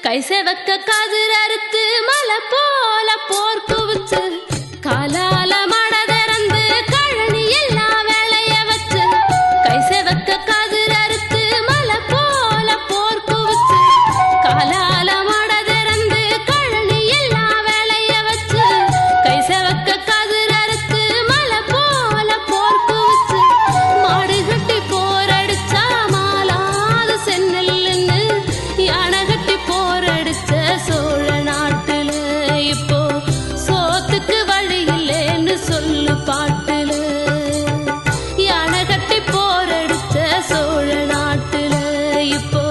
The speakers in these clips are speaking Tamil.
கைசெவக்க கதிர் அறுத்து மலை போல போர் குவிச்சு காலால மட திறந்து கழனி எல்லாம் வேலைய வச்சு கைசெவக்க கதிர் அறுத்து மலை போல போர் குவிச்சு காலால மட திறந்து கழனி எல்லாம் வேலைய வச்சு கைசெவக்க கதிர் அறுத்து மலை போல போர் குவிச்சு மாடு கட்டி போர் அடிச்சா மாலாது சென்னல்லுன்னு யானை கட்டி போர் அடிச்ச சோழ நாட்டுல இப்போ சோத்துக்கு வழி இல்லைன்னு சொல்லு பாட்டுல யானை கட்டி போர் அடிச்ச சோழ நாட்டுல இப்போ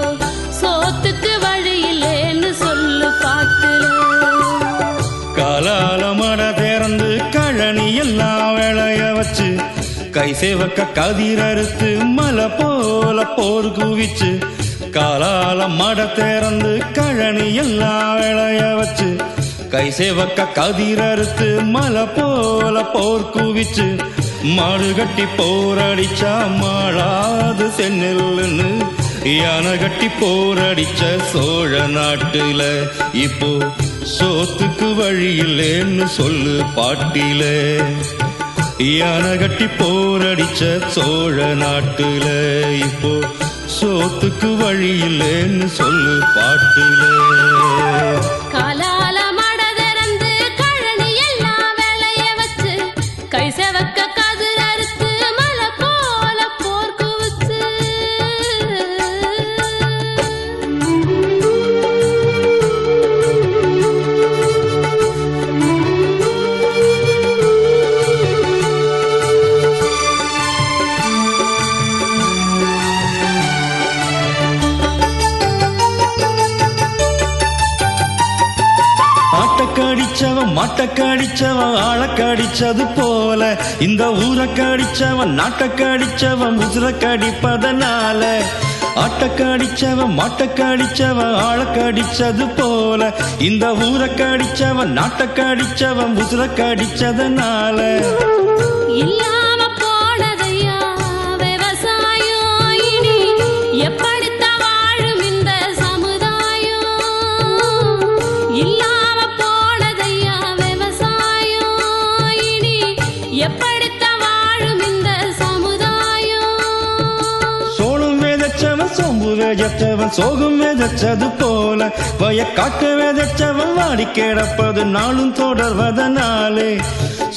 சோத்துக்கு வழி இல்லைன்னு சொல்லு பாட்டுல காலால மட திறந்து கழனி எல்லாம் வேலைய வச்சு கைசேவக்க கதிர் அறுத்து மலை போல போர் குவிச்சு காலால மட திறந்து கழனி எல்லாம் வேலைய வச்சு கைசேவக்க கதிர் அறுத்து மலை போல போர் குவிச்சு மாடு கட்டி போரடிச்சா மாளாது சென்னல்லுன்னு யானை கட்டி போரடிச்ச சோழ நாட்டுல இப்போ சோத்துக்கு வழி இல்லைன்னு சொல்லு பாட்டில யானை கட்டி போரடிச்ச சோழ நாட்டுல இப்போ சோத்துக்கு வழி இல்லைன்னு சொல்லு பாட்டுல காலால மட திறந்து கழனி எல்லாம் வேலைய வச்சு கைசெவக்க கதிர் அறுத்து மலை போல போர் குவிச்சு ஆட்டக்கடிச்சவன் மாட்டக்கடிச்சவன் ஆளக்கடிச்சது போல இந்த ஊரக்கடிச்சவன் நாட்டக்கடிச்சவன் உசுரக்கடிப்பதனால ஆட்டக்கடிச்சவன் மாட்டக்கடிச்சவன் ஆளக்கடிச்சது போல இந்த ஊரக்கடிச்சவன் நாட்டக்கடிச்சவன் உசுரக்கடிச்சதனால இல்லாம போனதையா விவசாயம் இனி எப்படித்தான் வாழும் இந்த சமுதாயம் இல்லாம போனதையா விவசாயம் இனி எப்படித்தான் வாழும் இந்த சமுதாயம் சோளம் விதைச்சவன் சோம்பு விதைச்சவன் சோகம் விதைச்சது போல வயக்காட்டு விதைச்சவன் வாடி கிடப்பது நாளும் தொடர்வதனாலே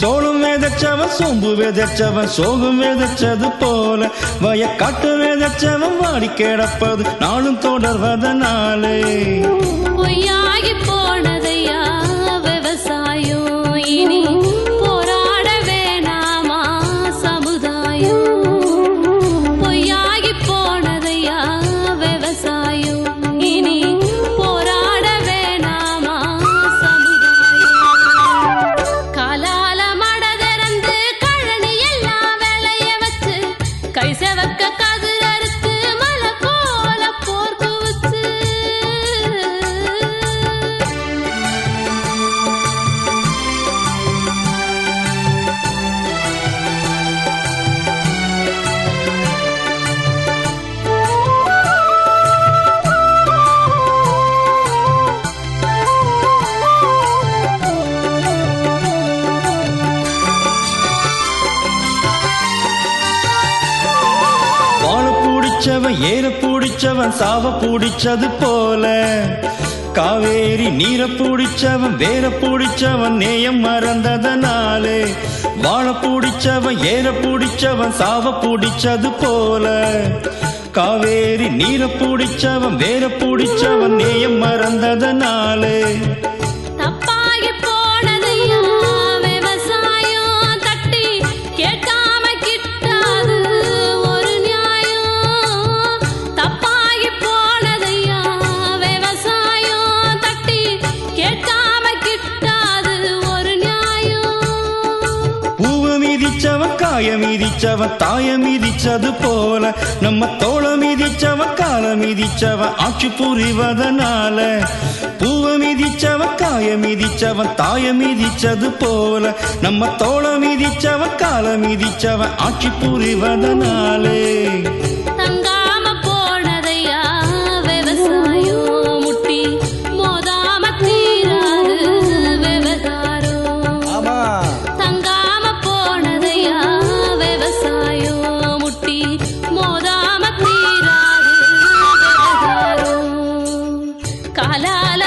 சோளம் விதைச்சவன் சோம்பு விதைச்சவன் சோகம் விதைச்சது போல வயக்காட்டு விதைச்சவன் வாடி கிடப்பது நாளும் தொடர்வதனாலே பொய்யாகி போனதையா விவசாயம் இனி போராட வேணாமா சமுதாயம் பொய்யாகி போனதையா விவசாயம் இனி போராட வேணாமா சமுதாயம் காலால மட திறந்து கழனி எல்லாம் வேலைய வச்சு கைசெவக்க கதிர் அறுத்து மலை போல போர் குவிச்சு வாழ பூடிச்சவன் ஏற பூடிச்சவன் சாவ பூடிச்சது போல காவேரி நீர பூடிச்சவன் வேற பூடிச்சவன் நேயம் மறந்ததனாலே வாழ பூடிச்சவன் ஏற பூடிச்சவன் சாவ பூடிச்சது போல காவேரி நீர பூடிச்சவன் வேற பூடிச்சவன் நேயம் மறந்ததனாலே தப்பாகி போனதையா விவசாயம் தட்டி கேட்காம கிட்டாது ஒரு நியாயம் தப்பாகி போனதையா விவசாயம் தட்டி கேட்காம கிட்டாது ஒரு நியாயம் பூவ மிதிச்சவன் காய மிதிச்சவன் தாய மிதிச்சது போல நம்ம தோள மிதிச்சவன் கால மிதிச்சவன் ஆட்சி புரிவதனால பூவ மிதிச்சவன் காய மிதிச்சவன் தாய மிதிச்சது போல நம்ம தோள மிதிச்சவன் கால மிதிச்சவன் ஆட்சி புரிவதனாலே தங்காம போனதையா விவசாயம் முட்டி மலால